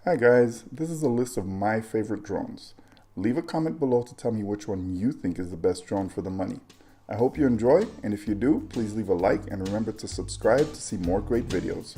Hi guys, this is a list of my favorite drones. Leave a comment below to tell me which one you think is the best drone for the money. I hope you enjoy, and if you do, please leave a like and remember to subscribe to see more great videos.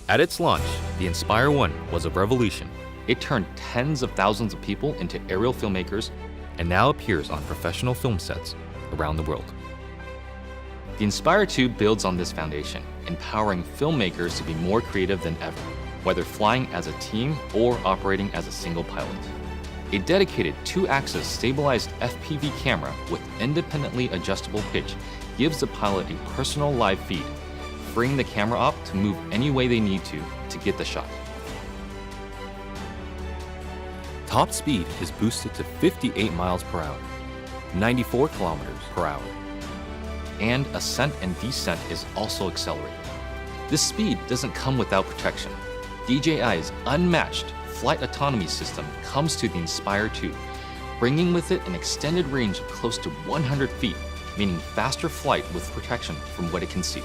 At its launch, the Inspire 1 was a revolution. It turned tens of thousands of people into aerial filmmakers and now appears on professional film sets around the world. The Inspire 2 builds on this foundation, empowering filmmakers to be more creative than ever, whether flying as a team or operating as a single pilot. A dedicated 2-axis stabilized FPV camera with independently adjustable pitch gives the pilot a personal live feed, freeing the camera op to move any way they need to get the shot. Top speed is boosted to 58 miles per hour, 94 kilometers per hour, and ascent and descent is also accelerated. This speed doesn't come without protection. DJI's unmatched flight autonomy system comes to the Inspire 2, bringing with it an extended range of close to 100 feet, meaning faster flight with protection from what it can see.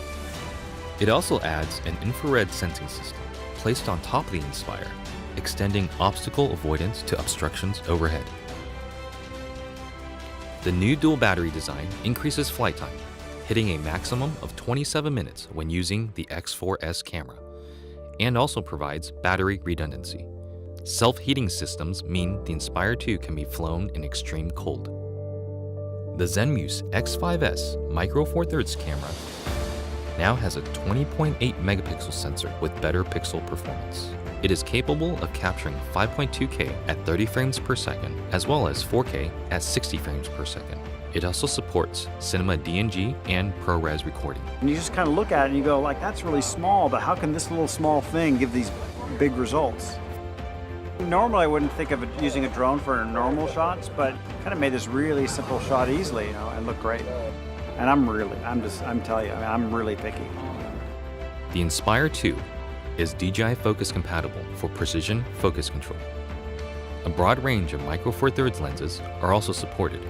It also adds an infrared sensing system placed on top of the Inspire, extending obstacle avoidance to obstructions overhead. The new dual battery design increases flight time, hitting a maximum of 27 minutes when using the X4S camera, and also provides battery redundancy. Self-heating systems mean the Inspire 2 can be flown in extreme cold. The Zenmuse X5S Micro Four Thirds camera now has a 20.8 megapixel sensor with better pixel performance. It is capable of capturing 5.2K at 30 frames per second, as well as 4K at 60 frames per second. It also supports cinema DNG and ProRes recording. And you just kind of look at it and you go, like, that's really small, but how can this little small thing give these big results? Normally I wouldn't think of using a drone for normal shots, but kind of made this really simple shot easily, and look great. And I'm telling you, I'm really picky. The Inspire 2 is DJI focus compatible for precision focus control. A broad range of micro four thirds lenses are also supported,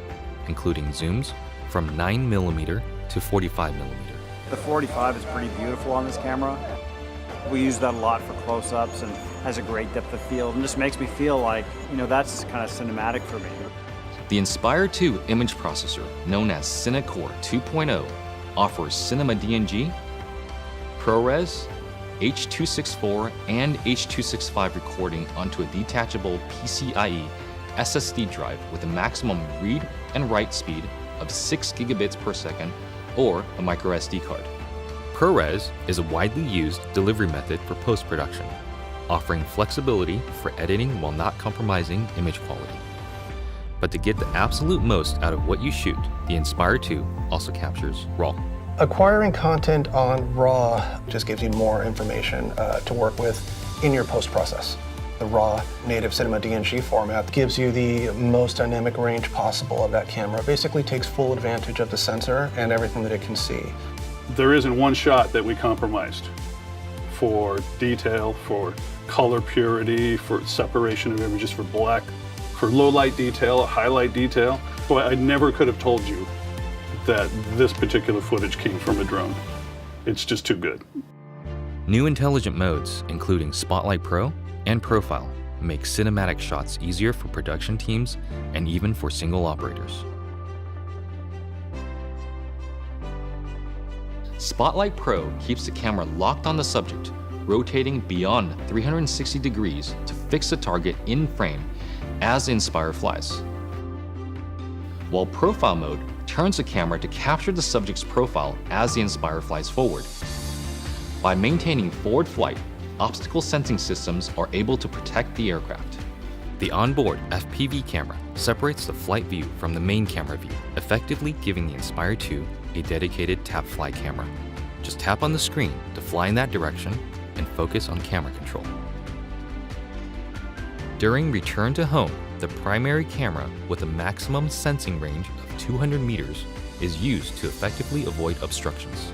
including zooms from 9mm to 45mm. The 45 is pretty beautiful on this camera. We use that a lot for close-ups and has a great depth of field and just makes me feel like, that's kind of cinematic for me. The Inspire 2 image processor, known as CineCore 2.0, offers Cinema DNG, ProRes, H.264 and H.265 recording onto a detachable PCIe SSD drive with a maximum read and write speed of 6 gigabits per second or a micro SD card. ProRes is a widely used delivery method for post-production, offering flexibility for editing while not compromising image quality. But to get the absolute most out of what you shoot, the Inspire 2 also captures RAW. Acquiring content on RAW just gives you more information to work with in your post-process. The RAW native Cinema DNG format gives you the most dynamic range possible of that camera. Basically takes full advantage of the sensor and everything that it can see. There isn't one shot that we compromised for detail, for color purity, for separation of images, for black, for low light detail, highlight detail. Boy, I never could have told you that this particular footage came from a drone. It's just too good. New intelligent modes, including Spotlight Pro and Profile, make cinematic shots easier for production teams and even for single operators. Spotlight Pro keeps the camera locked on the subject, rotating beyond 360 degrees to fix the target in frame as the Inspire flies. While Profile mode turns the camera to capture the subject's profile as the Inspire flies forward. By maintaining forward flight, obstacle sensing systems are able to protect the aircraft. The onboard FPV camera separates the flight view from the main camera view, effectively giving the Inspire 2 a dedicated tap fly camera. Just tap on the screen to fly in that direction and focus on camera control. During return to home, the primary camera with a maximum sensing range of 200 meters is used to effectively avoid obstructions.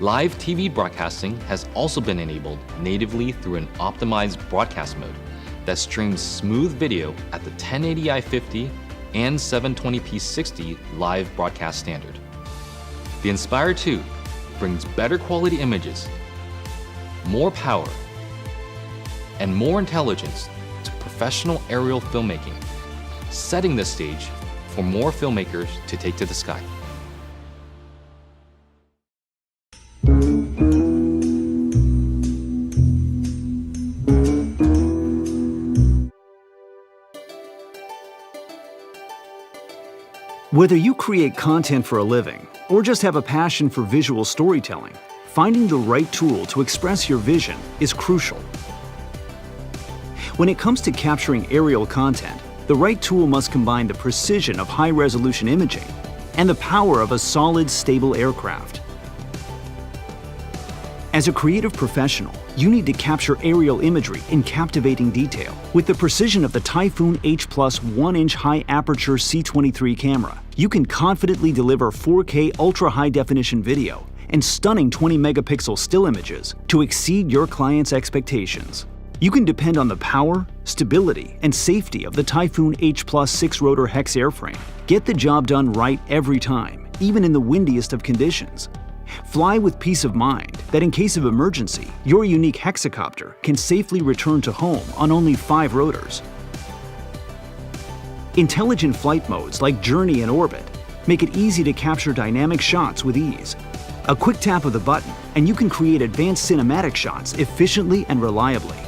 Live TV broadcasting has also been enabled natively through an optimized broadcast mode that streams smooth video at the 1080i50 and 720p 60 live broadcast standard. The Inspire 2 brings better quality images, more power, and more intelligence to professional aerial filmmaking, setting the stage for more filmmakers to take to the sky. Whether you create content for a living or just have a passion for visual storytelling, finding the right tool to express your vision is crucial. When it comes to capturing aerial content, the right tool must combine the precision of high-resolution imaging and the power of a solid, stable aircraft. As a creative professional, you need to capture aerial imagery in captivating detail. With the precision of the TYPHOON H+ 1-inch high-aperture C23 camera, you can confidently deliver 4K ultra-high-definition video and stunning 20-megapixel still images to exceed your clients' expectations. You can depend on the power, stability, and safety of the TYPHOON H+ 6-rotor hex airframe. Get the job done right every time, even in the windiest of conditions. Fly with peace of mind that in case of emergency, your YUNEEC hexacopter can safely return to home on only 5 rotors. Intelligent flight modes like Journey and Orbit make it easy to capture dynamic shots with ease. A quick tap of the button and you can create advanced cinematic shots efficiently and reliably.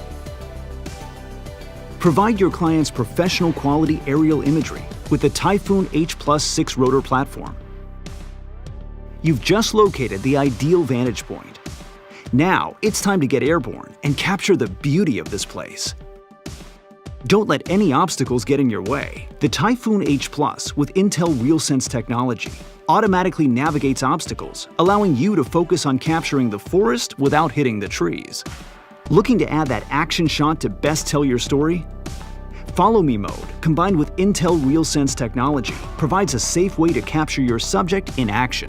Provide your clients professional quality aerial imagery with the TYPHOON H+ 6-rotor platform. You've just located the ideal vantage point. Now it's time to get airborne and capture the beauty of this place. Don't let any obstacles get in your way. The TYPHOON H+ with Intel RealSense technology automatically navigates obstacles, allowing you to focus on capturing the forest without hitting the trees. Looking to add that action shot to best tell your story? Follow Me mode, combined with Intel RealSense technology, provides a safe way to capture your subject in action.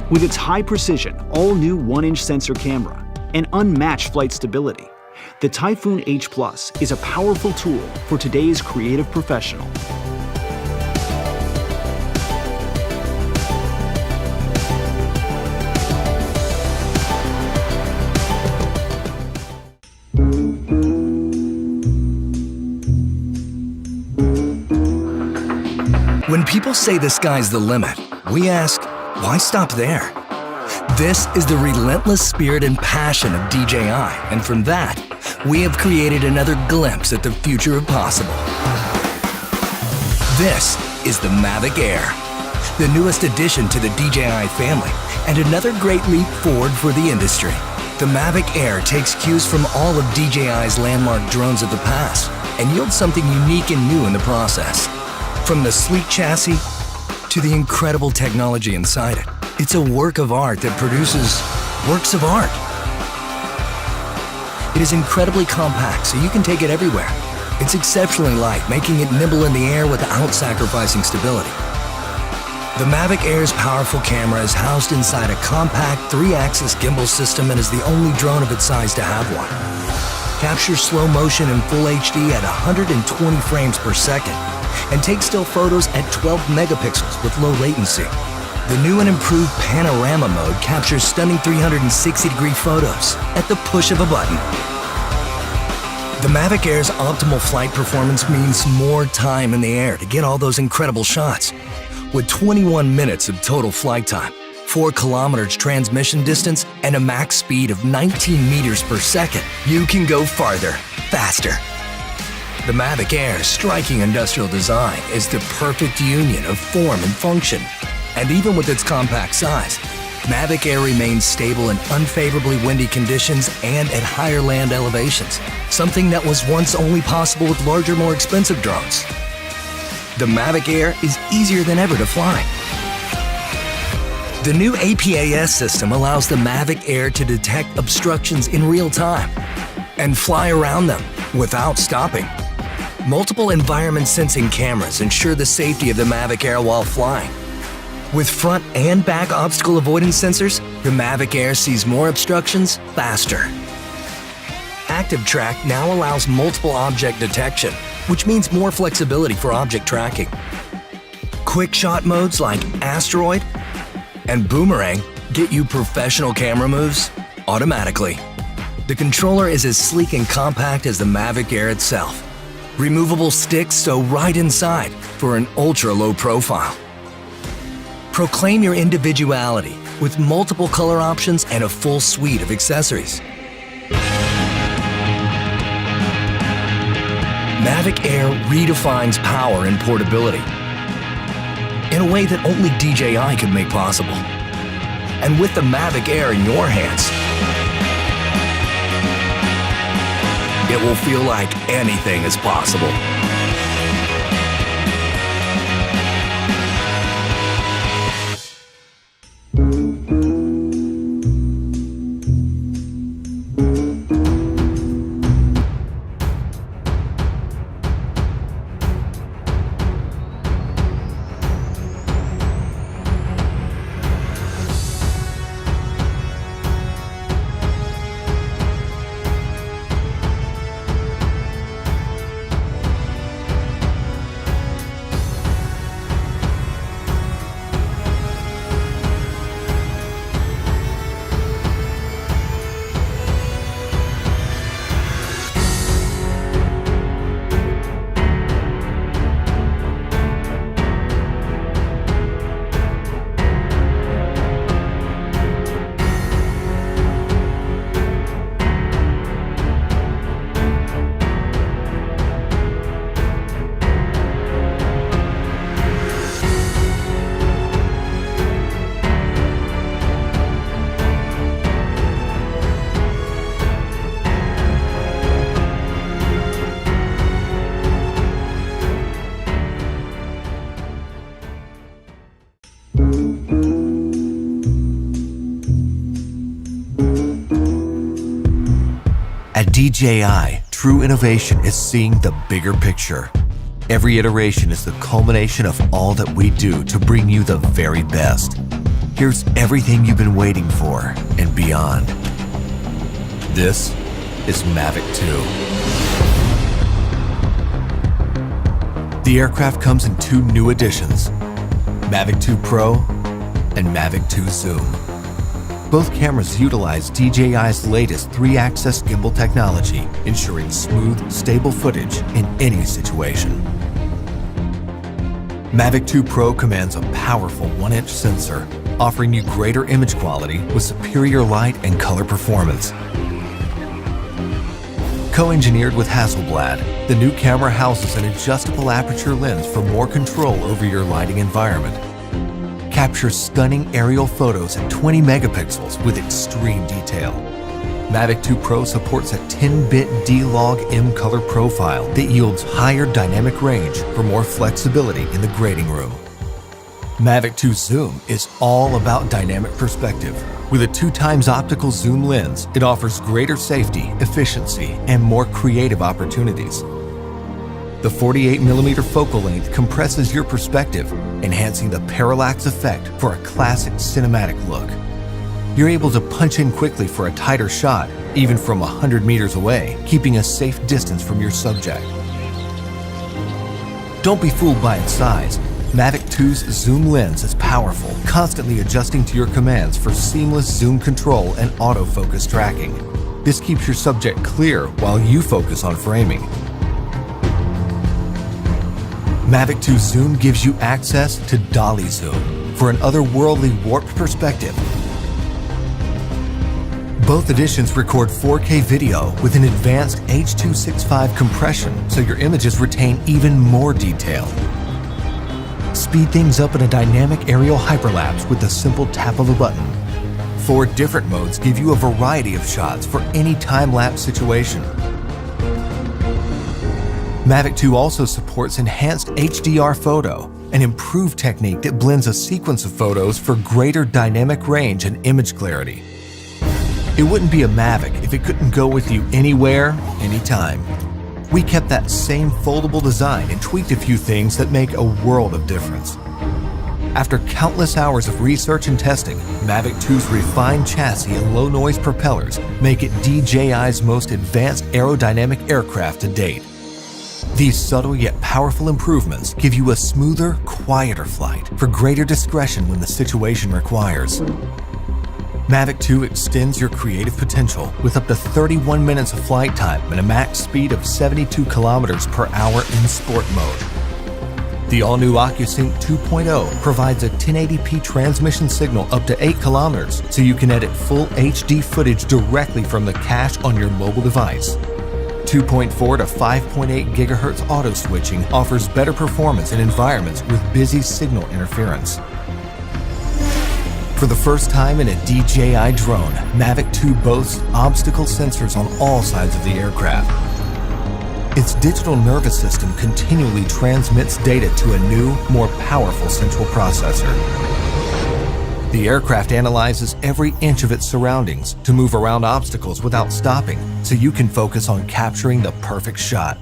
With its high precision, all-new 1-inch sensor camera and unmatched flight stability, The TYPHOON H Plus is a powerful tool for today's creative professional. When people say the sky's the limit, we ask, why stop there? This is the relentless spirit and passion of DJI, and from that, we have created another glimpse at the future of possible. This is the MAVIC Air, the newest addition to the DJI family, and another great leap forward for the industry. The MAVIC Air takes cues from all of DJI's landmark drones of the past and yields something unique and new in the process. From the sleek chassis to the incredible technology inside it, it's a work of art that produces works of art. It is incredibly compact, so you can take it everywhere. It's exceptionally light, making it nimble in the air without sacrificing stability. The MAVIC Air's powerful camera is housed inside a compact 3-axis gimbal system and is the only drone of its size to have one. Captures slow motion in full HD at 120 frames per second and takes still photos at 12 megapixels with low latency. The new and improved panorama mode captures stunning 360-degree photos at the push of a button. The MAVIC Air's optimal flight performance means more time in the air to get all those incredible shots. With 21 minutes of total flight time, 4 kilometers transmission distance, and a max speed of 19 meters per second, you can go farther, faster. The MAVIC Air's striking industrial design is the perfect union of form and function. And even with its compact size, MAVIC Air remains stable in unfavorably windy conditions and at higher land elevations, something that was once only possible with larger, more expensive drones. The MAVIC Air is easier than ever to fly. The new APAS system allows the MAVIC Air to detect obstructions in real time and fly around them without stopping. Multiple environment sensing cameras ensure the safety of the MAVIC Air while flying. With front and back obstacle avoidance sensors, the MAVIC Air sees more obstructions faster. Active Track now allows multiple object detection, which means more flexibility for object tracking. Quick shot modes like Asteroid and Boomerang get you professional camera moves automatically. The controller is as sleek and compact as the MAVIC Air itself. Removable sticks sew right inside for an ultra-low profile. Proclaim your individuality with multiple color options and a full suite of accessories. MAVIC Air redefines power and portability in a way that only DJI could make possible. And with the MAVIC Air in your hands, it will feel like anything is possible. At DJI, true innovation is seeing the bigger picture. Every iteration is the culmination of all that we do to bring you the very best. Here's everything you've been waiting for and beyond. This is MAVIC 2. The aircraft comes in two new editions, MAVIC 2 Pro and MAVIC 2 Zoom. Both cameras utilize DJI's latest 3-axis gimbal technology, ensuring smooth, stable footage in any situation. MAVIC 2 Pro commands a powerful 1-inch sensor, offering you greater image quality with superior light and color performance. Co-engineered with Hasselblad, the new camera houses an adjustable aperture lens for more control over your lighting environment. Captures stunning aerial photos at 20 megapixels with extreme detail. MAVIC 2 Pro supports a 10-bit D-Log M color profile that yields higher dynamic range for more flexibility in the grading room. MAVIC 2 Zoom is all about dynamic perspective. With a 2x optical zoom lens, it offers greater safety, efficiency, and more creative opportunities. The 48mm focal length compresses your perspective, enhancing the parallax effect for a classic cinematic look. You're able to punch in quickly for a tighter shot, even from 100 meters away, keeping a safe distance from your subject. Don't be fooled by its size. MAVIC 2's zoom lens is powerful, constantly adjusting to your commands for seamless zoom control and autofocus tracking. This keeps your subject clear while you focus on framing. MAVIC 2 Zoom gives you access to dolly zoom for an otherworldly warped perspective. Both editions record 4K video with an advanced H.265 compression, so your images retain even more detail. Speed things up in a dynamic aerial hyperlapse with the simple tap of a button. 4 different modes give you a variety of shots for any time-lapse situation. MAVIC 2 also supports enhanced HDR photo, an improved technique that blends a sequence of photos for greater dynamic range and image clarity. It wouldn't be a MAVIC if it couldn't go with you anywhere, anytime. We kept that same foldable design and tweaked a few things that make a world of difference. After countless hours of research and testing, MAVIC 2's refined chassis and low-noise propellers make it DJI's most advanced aerodynamic aircraft to date. These subtle yet powerful improvements give you a smoother, quieter flight for greater discretion when the situation requires. MAVIC 2 extends your creative potential with up to 31 minutes of flight time and a max speed of 72 kilometers per hour in sport mode. The all-new OcuSync 2.0 provides a 1080p transmission signal up to 8 kilometers, so you can edit full HD footage directly from the cache on your mobile device. 2.4 to 5.8 gigahertz auto switching offers better performance in environments with busy signal interference. For the first time in a DJI drone, MAVIC 2 boasts obstacle sensors on all sides of the aircraft. Its digital nervous system continually transmits data to a new, more powerful central processor. The aircraft analyzes every inch of its surroundings to move around obstacles without stopping, so you can focus on capturing the perfect shot.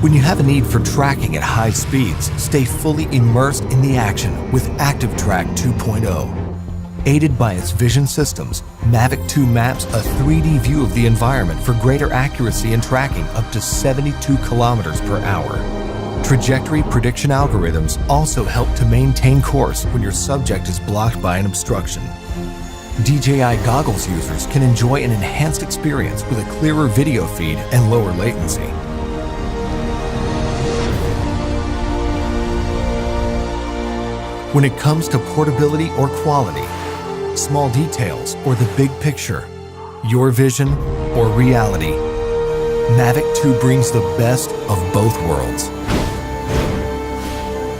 When you have a need for tracking at high speeds, stay fully immersed in the action with ActiveTrack 2.0. Aided by its vision systems, MAVIC 2 maps a 3D view of the environment for greater accuracy and tracking up to 72 kilometers per hour. Trajectory prediction algorithms also help to maintain course when your subject is blocked by an obstruction. DJI goggles users can enjoy an enhanced experience with a clearer video feed and lower latency. When it comes to portability or quality, small details or the big picture, your vision or reality, MAVIC 2 brings the best of both worlds.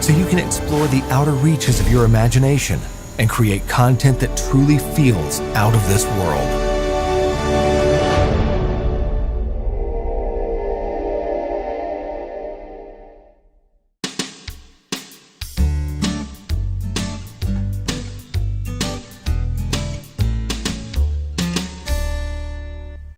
So you can explore the outer reaches of your imagination and create content that truly feels out of this world.